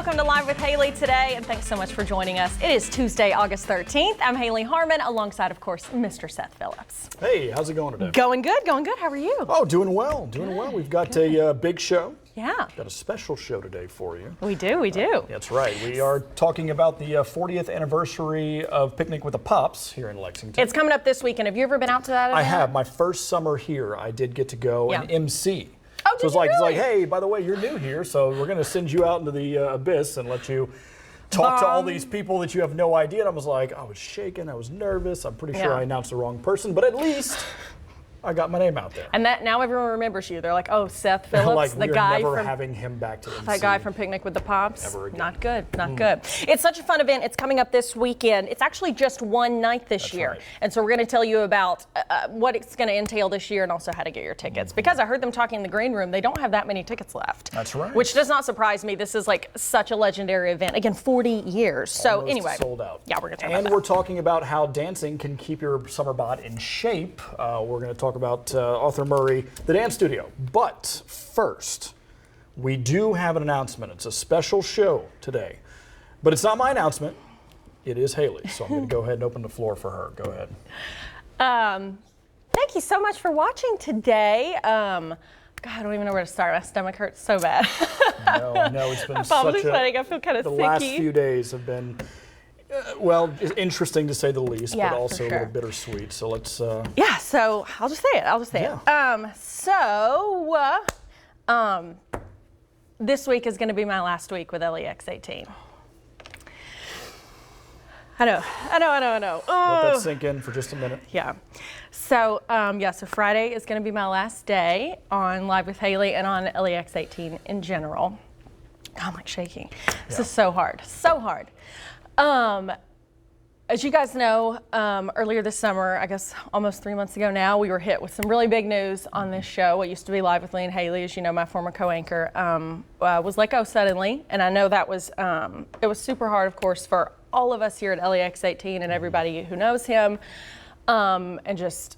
welcome to Live with Hayley today, and thanks so much for joining us. It is Tuesday, August 13th. I'm Hayley Harmon, alongside, of course, Mr. Seth Phillips. Hey, how's it going today? Going good, going good. How are you? Oh, doing well, doing well. We've got a big show. Yeah. Got a special show today for you. We do, we do. That's right. We are talking about the 40th anniversary of Picnic with the Pops here in Lexington. It's coming up this weekend. Have you ever been out to that event? I have. My first summer here, I did get to go and MC. Oh, so it's like, hey, by the way, you're new here, so we're going to send you out into the abyss and let you talk to all these people that you have no idea. And I was like, I was shaking, I was nervous. I'm pretty sure I announced the wrong person, but at least I got my name out there. And that now everyone remembers you. They're like, oh, Seth Phillips, like, the guy never from having him back to MC. That guy from Picnic with the Pops. Ever again. Not good, not good. It's such a fun event. It's coming up this weekend. It's actually just one night this year. Right. And so we're going to tell you about what it's going to entail this year and also how to get your tickets. Because I heard them talking in the green room, they don't have that many tickets left. That's right. Which does not surprise me. This is like such a legendary event. Again, 40 years. So Almost anyway. sold out. Yeah, we're going to talk about And that. we're talking about how dancing can keep your summer bod in shape. We're going to talk about Arthur Murray, the dance studio. But first, we do have an announcement. It's a special show today. But it's not my announcement. It is Hayley. So I'm going to go ahead and open the floor for her. Go ahead. Thank you so much for watching today. God, I don't even know where to start. My stomach hurts so bad. No, it's been I feel kind of the sicky. last few days have been, well, interesting to say the least, Yeah, but also for a sure. little bittersweet. So let's. Yeah, so I'll just say it. This week is going to be my last week with LEX 18. I know. Let that sink in for just a minute. Yeah. So, so Friday is going to be my last day on Live with Hayley and on LEX 18 in general. I'm like shaking. This is so hard. So hard. As you guys know, earlier this summer, I guess almost 3 months ago now, we were hit with some really big news on this show. What used to be Live with Lee and Hayley, as you know, my former co-anchor, was let go suddenly. And I know that was, it was super hard, of course, for all of us here at LEX 18 and everybody who knows him, and just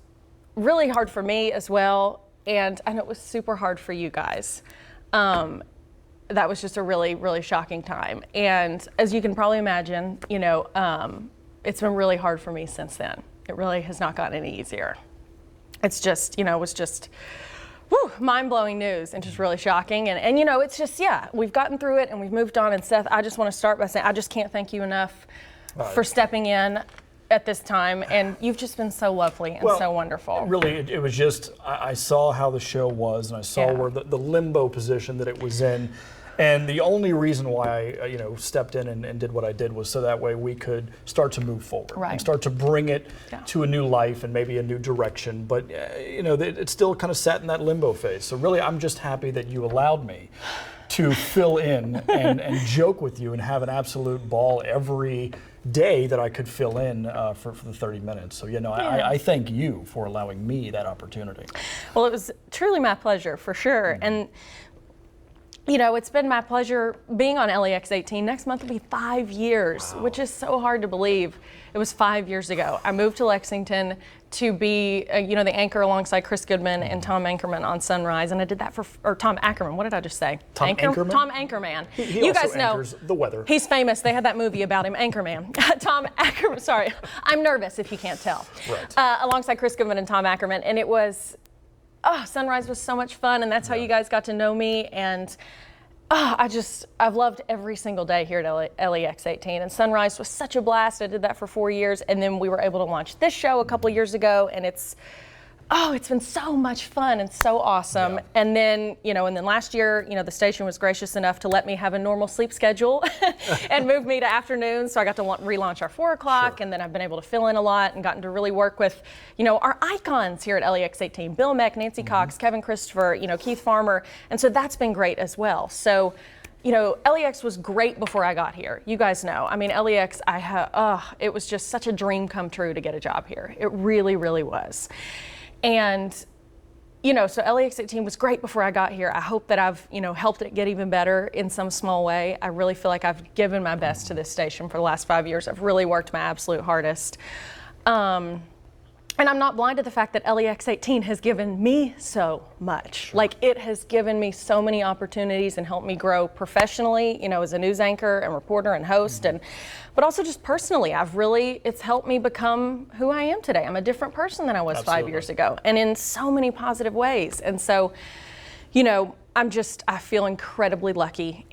really hard for me as well. And I know it was super hard for you guys. That was just a really, really shocking time. And as you can probably imagine, it's been really hard for me since then. It really has not gotten any easier. It's just, it was just mind-blowing news and just really shocking. And it's just, we've gotten through it and we've moved on. And Seth, I just want to start by saying I just can't thank you enough for stepping in at this time. And you've just been so lovely and so wonderful. Really, it was just, I saw how the show was and I saw where the limbo position that it was in. And the only reason why I, stepped in and did what I did was so that way we could start to move forward and start to bring it to a new life and maybe a new direction. But, it still kind of sat in that limbo phase. So really, I'm just happy that you allowed me to fill in and joke with you and have an absolute ball every day that I could fill in for the 30 minutes. So, I thank you for allowing me that opportunity. Well, it was truly my pleasure, for sure. And it's been my pleasure being on LEX 18. Next month will be 5 years, which is so hard to believe. It was 5 years ago. I moved to Lexington to be, the anchor alongside Chris Goodman and Tom Anchorman on Sunrise, and I did that or Tom Ackerman. What did I just say? Tom Anchorman? Tom Anchorman. He you also guys know anchors the weather. He's famous. They had that movie about him, Anchorman. Tom Ackerman. Sorry, I'm nervous if you can't tell. Right. Alongside Chris Goodman and Tom Ackerman, and it was. Sunrise was so much fun, and that's how you guys got to know me. And I've loved every single day here at LEX 18. And Sunrise was such a blast. I did that for 4 years, and then we were able to launch this show a couple years ago, and it's been so much fun and so awesome. Yeah. And then, last year, the station was gracious enough to let me have a normal sleep schedule and move me to afternoons. So I got to relaunch our 4 o'clock, and then I've been able to fill in a lot and gotten to really work with, our icons here at LEX 18, Bill Meck, Nancy Cox, Kevin Christopher, Keith Farmer. And so that's been great as well. So, LEX was great before I got here. You guys know. I mean, LEX, it was just such a dream come true to get a job here. It really, really was. And, so LEX 18 was great before I got here. I hope that I've, helped it get even better in some small way. I really feel like I've given my best to this station for the last 5 years. I've really worked my absolute hardest. And I'm not blind to the fact that LEX 18 has given me so much. Like, it has given me so many opportunities and helped me grow professionally, you know, as a news anchor and reporter and host, but also just personally. It's helped me become who I am today. I'm a different person than I was 5 years ago, and in so many positive ways. And so, you know, I feel incredibly lucky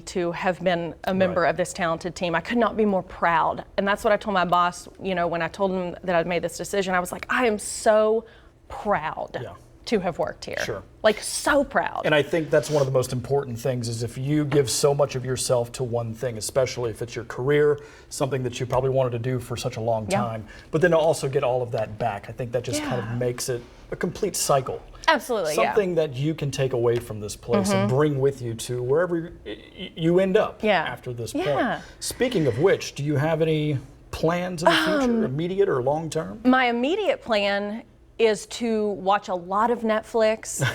to have been a member of this talented team. I could not be more proud. And that's what I told my boss, you know, when I told him that I'd made this decision. I was like, I am so proud to have worked here. Sure. Like, so proud. And I think that's one of the most important things, is if you give so much of yourself to one thing, especially if it's your career, something that you probably wanted to do for such a long time, but then to also get all of that back, I think that just kind of makes it a complete cycle. Absolutely, Something that you can take away from this place and bring with you to wherever you end up after this point. Speaking of which, do you have any plans in the future, immediate or long term? My immediate plan is to watch a lot of Netflix,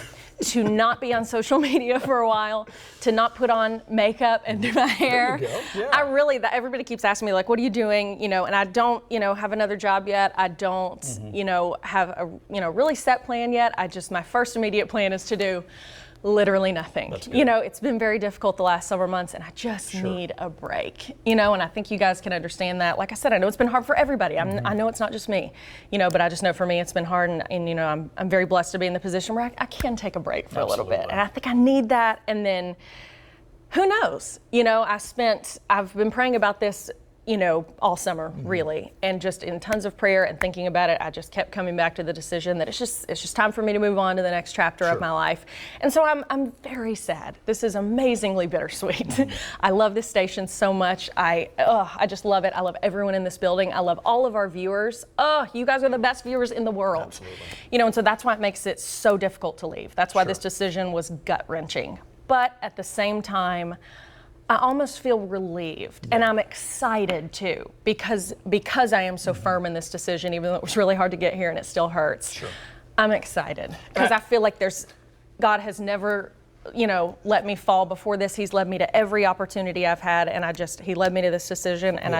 to not be on social media for a while, to not put on makeup and do my hair. There you go. Yeah. Everybody keeps asking me, like, what are you doing? You know, and I don't, you know, have another job yet. I don't, you know, have a, you know, really set plan yet. My first immediate plan is to do literally nothing. You know, it's been very difficult the last summer months, and I just need a break, you know, and I think you guys can understand that. Like I said, I know it's been hard for everybody. I know it's not just me, you know, but I just know for me it's been hard, and you know, I'm very blessed to be in the position where I can take a break for a little bit, and I think I need that. And then who knows, you know, I've been praying about this, you know, all summer, really, and just in tons of prayer and thinking about it, I just kept coming back to the decision that it's just time for me to move on to the next chapter of my life. And so I'm very sad. This is amazingly bittersweet. I love this station so much. I just love it. I love everyone in this building. I love all of our viewers. You guys are the best viewers in the world. Absolutely. You know, and so that's why it makes it so difficult to leave. That's why this decision was gut-wrenching. But at the same time, I almost feel relieved, and I'm excited too, because I am so firm in this decision, even though it was really hard to get here and it still hurts. Sure. I'm excited because I feel like God has never, you know, let me fall before this. He's led me to every opportunity I've had, and He led me to this decision, and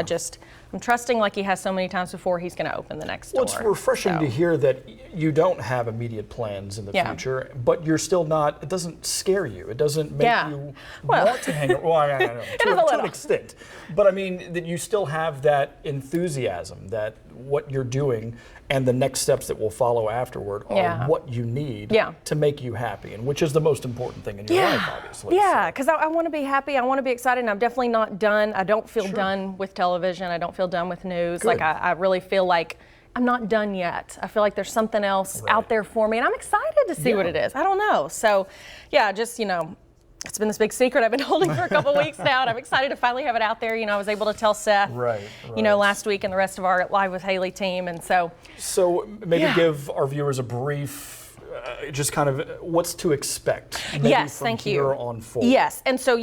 I'm trusting, like He has so many times before, He's going to open the next door. Well, it's refreshing to hear that you don't have immediate plans in the future, but you're still not, it doesn't scare you. It doesn't make you want to hang around. Well, I know, to an extent. But I mean, that you still have that enthusiasm that what you're doing and the next steps that will follow afterward are what you need to make you happy, and which is the most important thing in your life, obviously. Yeah, because I want to be happy. I want to be excited, and I'm definitely not done. I don't feel done with television. I don't feel done with news. Like, I really feel like I'm not done yet. I feel like there's something else out there for me, and I'm excited to see what it is. I don't know. So, yeah, just, you know, it's been this big secret I've been holding for a couple weeks now, and I'm excited to finally have it out there. You know, I was able to tell Seth, you know, last week and the rest of our Live with Hayley team, and so. So maybe give our viewers a brief, just kind of what's to expect. Maybe from here on forward. Yes, and so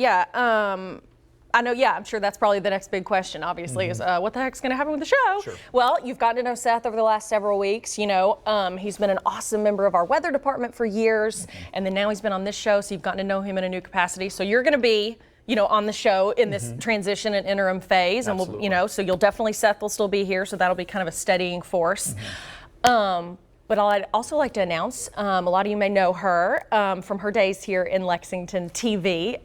I know, I'm sure that's probably the next big question, obviously, is what the heck's going to happen with the show? Sure. Well, you've gotten to know Seth over the last several weeks. You know, he's been an awesome member of our weather department for years, and then now he's been on this show, so you've gotten to know him in a new capacity. So you're going to be, you know, on the show in this transition and interim phase, and we'll, you know, so Seth will still be here, so that'll be kind of a steadying force. But I'd also like to announce, a lot of you may know her from her days here in Lexington TV.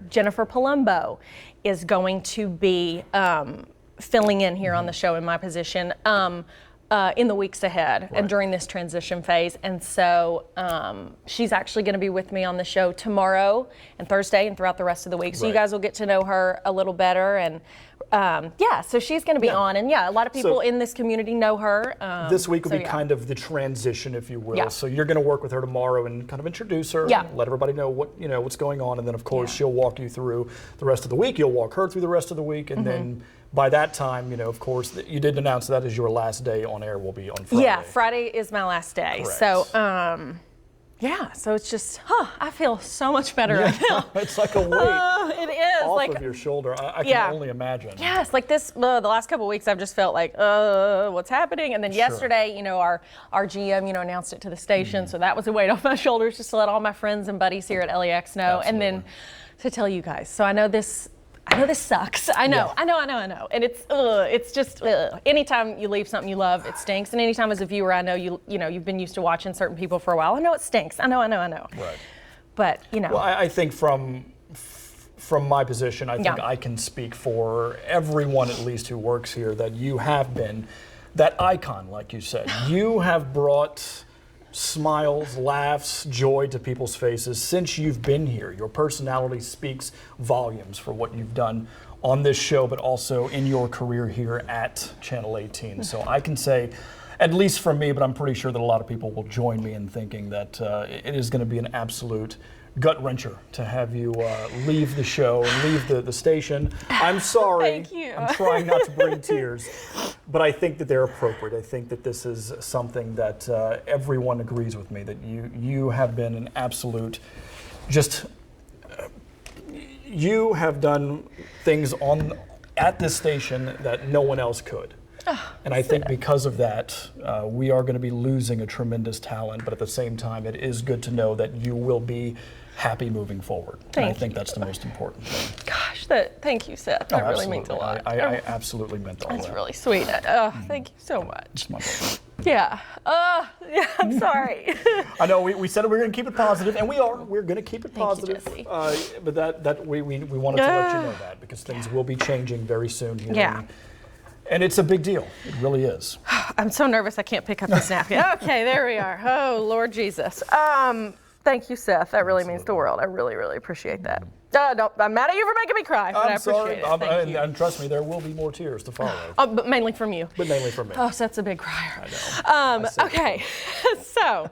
Jennifer Palumbo is going to be filling in here on the show in my position in the weeks ahead and during this transition phase. And so she's actually going to be with me on the show tomorrow and Thursday and throughout the rest of the week. So you guys will get to know her a little better. And so she's going to be on, and a lot of people in this community know her. This week will be kind of the transition, if you will. So you're going to work with her tomorrow and kind of introduce her, let everybody know what's going on, and then of course she'll walk you through the rest of the week. You'll walk her through the rest of the week, and then by that time, you know, of course, you did announce that is your last day on air. Will be on Friday. Yeah, Friday is my last day. Correct. So. So it's just, I feel so much better right now. It's like a weight it is. off of your shoulder. I can only imagine. Yes, like this, the last couple of weeks I've just felt like, what's happening? And then yesterday, you know, our GM, you know, announced it to the station. So that was a weight off my shoulders just to let all my friends and buddies here at LEX know. And then to tell you guys. So I know this, I I know this sucks. I know. And it's just, anytime you leave something you love, it stinks. And anytime as a viewer, I know you've been used to watching certain people for a while. I know it stinks. I know. Right. But, Well, I think from my position, I think I can speak for everyone at least who works here that you have been that icon, like you said. You have brought smiles, laughs, joy to people's faces since you've been here. Your personality speaks volumes for what you've done on this show, but also in your career here at Channel 18. So I can say, at least for me, but I'm pretty sure that a lot of people will join me in thinking that it is going to be an absolute gut wrencher to have you leave the show and leave the station. I'm sorry. Thank you. I'm trying not to bring tears, but I think that they're appropriate. I think that this is something that everyone agrees with me, that you have been an absolute, you have done things at this station that no one else could. And I think because of that, we are going to be losing a tremendous talent, but at the same time, it is good to know that you will be happy moving forward. And I think that's the most important thing. Gosh, thank you, Seth. That really means a lot. I absolutely meant all That's that. really sweet. Thank you so much. It's my pleasure. Yeah. I'm sorry. I know we said we were going to keep it positive, and we are. We're going to keep it positive. Jesse. But that we wanted to let you know that, because things will be changing very soon here. Yeah. And it's a big deal. It really is. I'm so nervous I can't pick up this napkin. Okay, there we are. Oh, Lord Jesus. Thank you, Seth. That really means the world. I really, really appreciate that. I'm mad at you for making me cry, but I appreciate it. Thank you. And trust me, there will be more tears to follow. But mainly from you. But mainly from me. Oh, Seth's a big crier. I know. Okay, so